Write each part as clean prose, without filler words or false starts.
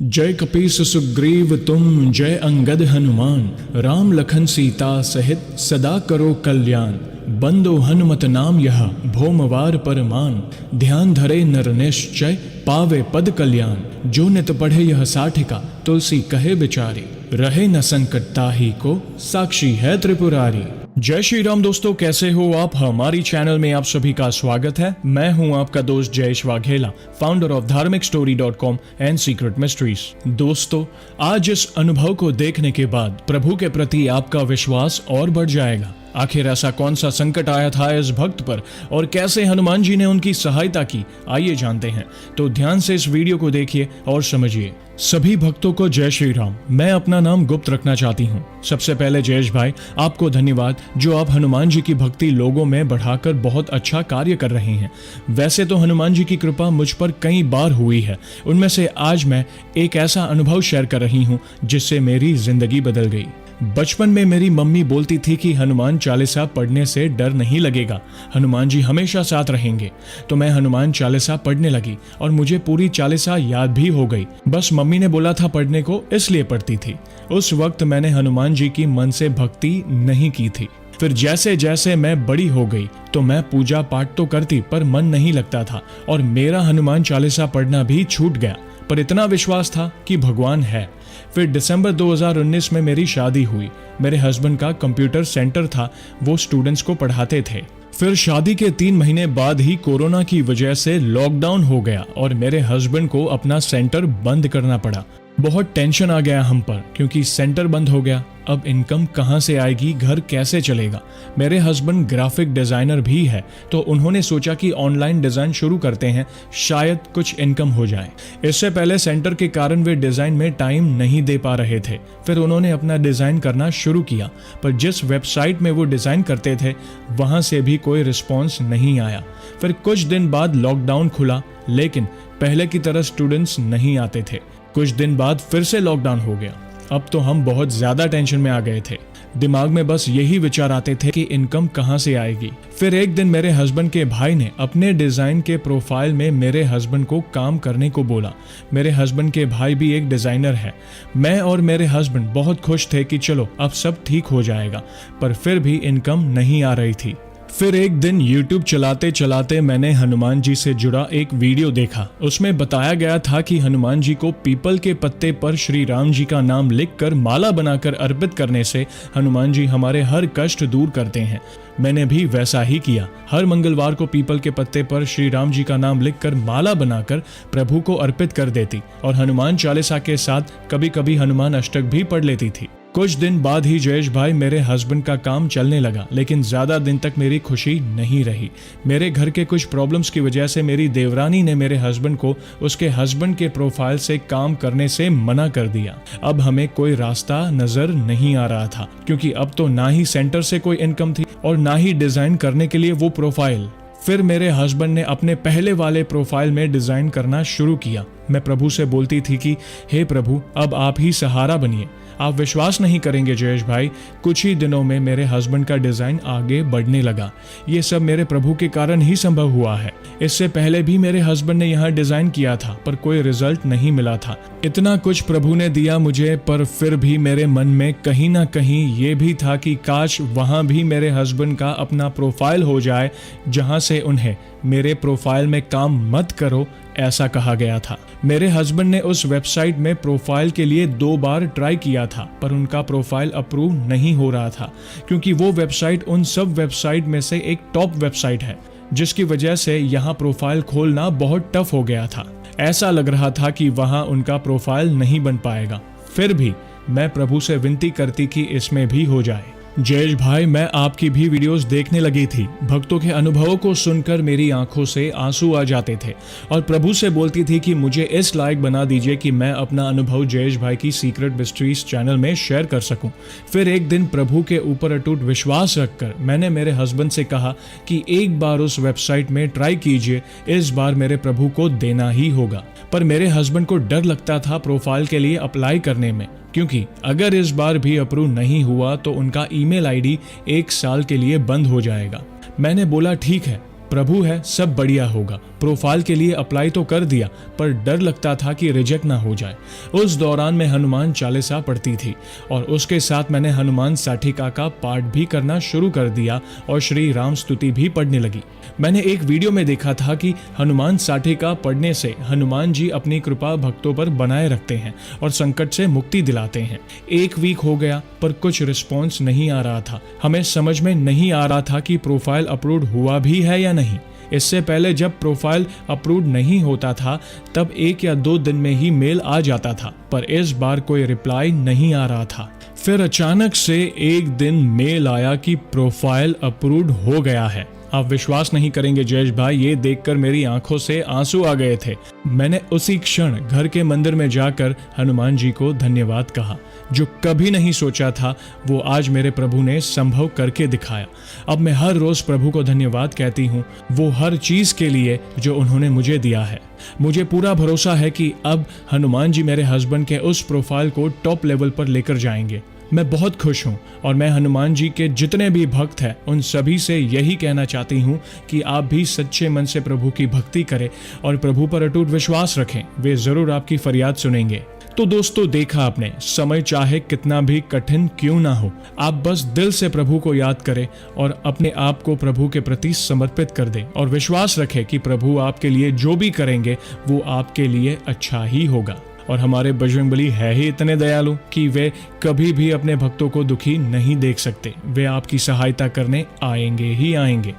जय कपीस सुग्रीव तुम, जय अंगद हनुमान। राम लखन सीता सहित सदा करो कल्याण। बंदो हनुमत नाम यह, भोमवार परमान। ध्यान धरे नर निश्चय, पावे पद कल्याण। जो नित पढ़े यह साठिका, तुलसी कहे बिचारी। रहे न संकट ताहि को, साक्षी है त्रिपुरारी। जय श्री राम दोस्तों, कैसे हो आप। हमारी चैनल में आप सभी का स्वागत है। मैं हूं आपका दोस्त जयेश वाघेला, फाउंडर ऑफ धार्मिकस्टोरी.com एंड सीक्रेट मिस्ट्रीज। दोस्तों, आज इस अनुभव को देखने के बाद प्रभु के प्रति आपका विश्वास और बढ़ जाएगा। आखिर ऐसा कौन सा संकट आया था इस भक्त पर और कैसे हनुमान जी ने उनकी सहायता की, आइए जानते हैं। तो ध्यान से इस वीडियो को देखिए और समझिए। सभी भक्तों को जय श्री राम। मैं अपना नाम गुप्त रखना चाहती हूँ। सबसे पहले जयेश भाई, आपको धन्यवाद जो आप हनुमान जी की भक्ति लोगों में बढ़ाकर बहुत अच्छा कार्य कर रहे हैं। वैसे तो हनुमान जी की कृपा मुझ पर कई बार हुई है, उनमें से आज मैं एक ऐसा अनुभव शेयर कर रही हूँ जिससे मेरी जिंदगी बदल गई। बचपन में मेरी मम्मी बोलती थी कि हनुमान चालीसा पढ़ने से डर नहीं लगेगा, हनुमान जी हमेशा साथ रहेंगे। तो मैं हनुमान चालीसा पढ़ने लगी और मुझे पूरी चालीसा याद भी हो गई। बस मम्मी ने बोला था पढ़ने को, इसलिए पढ़ती थी। उस वक्त मैंने हनुमान जी की मन से भक्ति नहीं की थी। फिर जैसे जैसे मैं बड़ी हो गई तो मैं पूजा पाठ तो करती पर मन नहीं लगता था और मेरा हनुमान चालीसा पढ़ना भी छूट गया। पर इतना विश्वास था कि भगवान है। फिर दिसंबर 2019 में मेरी शादी हुई। मेरे हस्बैंड का कंप्यूटर सेंटर था, वो स्टूडेंट्स को पढ़ाते थे। फिर शादी के 3 महीने बाद ही कोरोना की वजह से लॉकडाउन हो गया और मेरे हस्बैंड को अपना सेंटर बंद करना पड़ा। बहुत टेंशन आ गया हम पर, क्योंकि सेंटर बंद हो गया। अब इनकम कहाँ से आएगी, घर कैसे चलेगा। मेरे हस्बैंड ग्राफिक डिजाइनर भी है, तो उन्होंने सोचा कि ऑनलाइन डिजाइन शुरू करते हैं, शायद कुछ इनकम हो जाए। इससे पहले सेंटर के कारण वे डिजाइन में टाइम नहीं दे पा रहे थे। फिर उन्होंने अपना डिजाइन करना शुरू किया, पर जिस वेबसाइट में वो डिजाइन करते थे वहां से भी कोई रिस्पॉन्स नहीं आया। फिर कुछ दिन बाद लॉकडाउन खुला, लेकिन पहले की तरह स्टूडेंट्स नहीं आते थे। कुछ दिन बाद फिर से लॉकडाउन हो गया। अब तो हम बहुत ज्यादा टेंशन में आ गए थे। दिमाग में बस यही विचार आते थे कि इनकम कहां से आएगी। फिर एक दिन मेरे हस्बैंड के भाई ने अपने डिजाइन के प्रोफाइल में मेरे हस्बैंड को काम करने को बोला। मेरे हस्बैंड के भाई भी एक डिजाइनर है। मैं और मेरे हस्बैंड बहुत खुश थे कि चलो अब सब ठीक हो जाएगा, पर फिर भी इनकम नहीं आ रही थी। फिर एक दिन YouTube चलाते चलाते मैंने हनुमान जी से जुड़ा एक वीडियो देखा। उसमें बताया गया था कि हनुमान जी को पीपल के पत्ते पर श्री राम जी का नाम लिखकर माला बनाकर अर्पित करने से हनुमान जी हमारे हर कष्ट दूर करते हैं। मैंने भी वैसा ही किया। हर मंगलवार को पीपल के पत्ते पर श्री राम जी का नाम लिखकर माला बनाकर प्रभु को अर्पित कर देती और हनुमान चालीसा के साथ कभी कभी हनुमान अष्टक भी पढ़ लेती थी। कुछ दिन बाद ही जयेश भाई, मेरे हस्बैंड का काम चलने लगा, लेकिन ज्यादा दिन तक मेरी खुशी नहीं रही। मेरे घर के कुछ प्रॉब्लम्स की वजह से मेरी देवरानी ने मेरे हस्बैंड को उसके हस्बैंड के प्रोफाइल से काम करने से मना कर दिया। अब हमें कोई रास्ता नजर नहीं आ रहा था, क्योंकि अब तो ना ही सेंटर से कोई इनकम थी और ना ही डिजाइन करने के लिए वो प्रोफाइल। फिर मेरे हस्बैंड ने अपने पहले वाले प्रोफाइल में डिजाइन करना शुरू किया। मैं प्रभु से बोलती थी कि हे प्रभु, अब आप ही सहारा बनिए। आप विश्वास नहीं करेंगे जयेश भाई, कुछ ही दिनों में मेरे हस्बैंड का डिजाइन आगे बढ़ने लगा। ये सब मेरे प्रभु के कारण ही संभव हुआ है। इससे पहले भी मेरे हस्बैंड ने यहाँ डिजाइन किया था, पर कोई रिजल्ट नहीं मिला था। इतना कुछ प्रभु ने दिया मुझे, पर फिर भी मेरे मन में कहीं ना कहीं ये भी था कि काश वहां भी मेरे हस्बैंड का अपना प्रोफाइल हो जाए, जहां से उन्हें मेरे प्रोफाइल में काम मत करो ऐसा कहा गया था। मेरे हस्बैंड ने उस वेबसाइट में प्रोफाइल के लिए 2 बार ट्राई किया था, पर उनका प्रोफाइल अप्रूव नहीं हो रहा था, क्योंकि वो वेबसाइट उन सब वेबसाइट में से एक टॉप वेबसाइट है, जिसकी वजह से यहाँ प्रोफाइल खोलना बहुत टफ हो गया था। ऐसा लग रहा था कि वहाँ उनका प्रोफाइल नहीं बन पाएगा। फिर भी मैं प्रभु से विनती करती कि इसमें भी हो जाए। जयेश भाई, मैं आपकी भी वीडियोस देखने लगी थी। भक्तों के अनुभवों को सुनकर मेरी आंखों से आंसू आ जाते थे और प्रभु से बोलती थी कि मुझे इस लायक बना दीजिए कि मैं अपना अनुभव जयेश भाई की सीक्रेट मिस्ट्रीज चैनल में शेयर कर सकूं। फिर एक दिन प्रभु के ऊपर अटूट विश्वास रखकर मैंने मेरे हस्बैंड से कहा कि एक बार उस वेबसाइट में ट्राई कीजिए, इस बार मेरे प्रभु को देना ही होगा। पर मेरे हस्बैंड को डर लगता था प्रोफाइल के लिए अप्लाई करने में, क्योंकि अगर इस बार भी अप्रूव नहीं हुआ तो उनका ईमेल आईडी 1 साल के लिए बंद हो जाएगा। मैंने बोला ठीक है, प्रभु है, सब बढ़िया होगा। प्रोफाइल के लिए अप्लाई तो कर दिया, पर डर लगता था कि रिजेक्ट ना हो जाए। उस दौरान मैं हनुमान चालीसा पढ़ती थी और उसके साथ मैंने हनुमान साठिका का पाठ भी करना शुरू कर दिया और श्री राम स्तुति भी पढ़ने लगी। मैंने एक वीडियो में देखा था कि हनुमान साठिका पढ़ने से हनुमान जी अपनी कृपा भक्तों पर बनाए रखते हैं और संकट से मुक्ति दिलाते हैं। 1 वीक हो गया पर कुछ रिस्पॉन्स नहीं आ रहा था। हमें समझ में नहीं आ रहा था कि प्रोफाइल अपलोड हुआ भी है या नहीं। इससे पहले जब प्रोफाइल अपलोड नहीं होता था तब 1 या 2 दिन में ही मेल आ जाता था, पर इस बार कोई रिप्लाई नहीं आ रहा था। फिर अचानक से एक दिन मेल आया कि प्रोफाइल अपलोड हो गया है। आप विश्वास नहीं करेंगे जयेश भाई, ये देखकर मेरी आंखों से आंसू आ गए थे। मैंने उसी क्षण घर के मंदिर में जाकर हनुमान जी को धन्यवाद कहा। जो कभी नहीं सोचा था वो आज मेरे प्रभु ने संभव करके दिखाया। अब मैं हर रोज प्रभु को धन्यवाद कहती हूँ, वो हर चीज के लिए जो उन्होंने मुझे दिया है। मुझे पूरा भरोसा है कि अब हनुमान जी मेरे हस्बैंड के उस प्रोफाइल को टॉप लेवल पर लेकर जाएंगे। मैं बहुत खुश हूँ और मैं हनुमान जी के जितने भी भक्त हैं उन सभी से यही कहना चाहती हूँ कि आप भी सच्चे मन से प्रभु की भक्ति करें और प्रभु पर अटूट विश्वास रखें। वे जरूर आपकी फरियाद सुनेंगे। तो दोस्तों, देखा आपने, समय चाहे कितना भी कठिन क्यों ना हो, आप बस दिल से प्रभु को याद करें और अपने आप को प्रभु के प्रति समर्पित कर दें और विश्वास रखें कि प्रभु आपके लिए जो भी करेंगे वो आपके लिए अच्छा ही होगा। और हमारे बजरंगबली है ही इतने दयालु कि वे कभी भी अपने भक्तों को दुखी नहीं देख सकते। वे आपकी सहायता करने आएंगे ही आएंगे।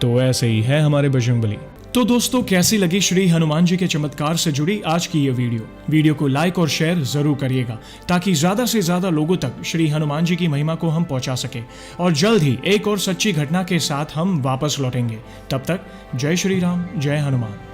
तो ऐसे ही है हमारे बजरंगबली। तो दोस्तों, कैसी लगी श्री हनुमान जी के चमत्कार से जुड़ी आज की ये वीडियो को लाइक और शेयर जरूर करिएगा ताकि ज्यादा से ज्यादा लोगों तक श्री हनुमान जी की महिमा को हम पहुंचा सके। और जल्द ही एक और सच्ची घटना के साथ हम वापस लौटेंगे। तब तक जय श्री राम, जय हनुमान।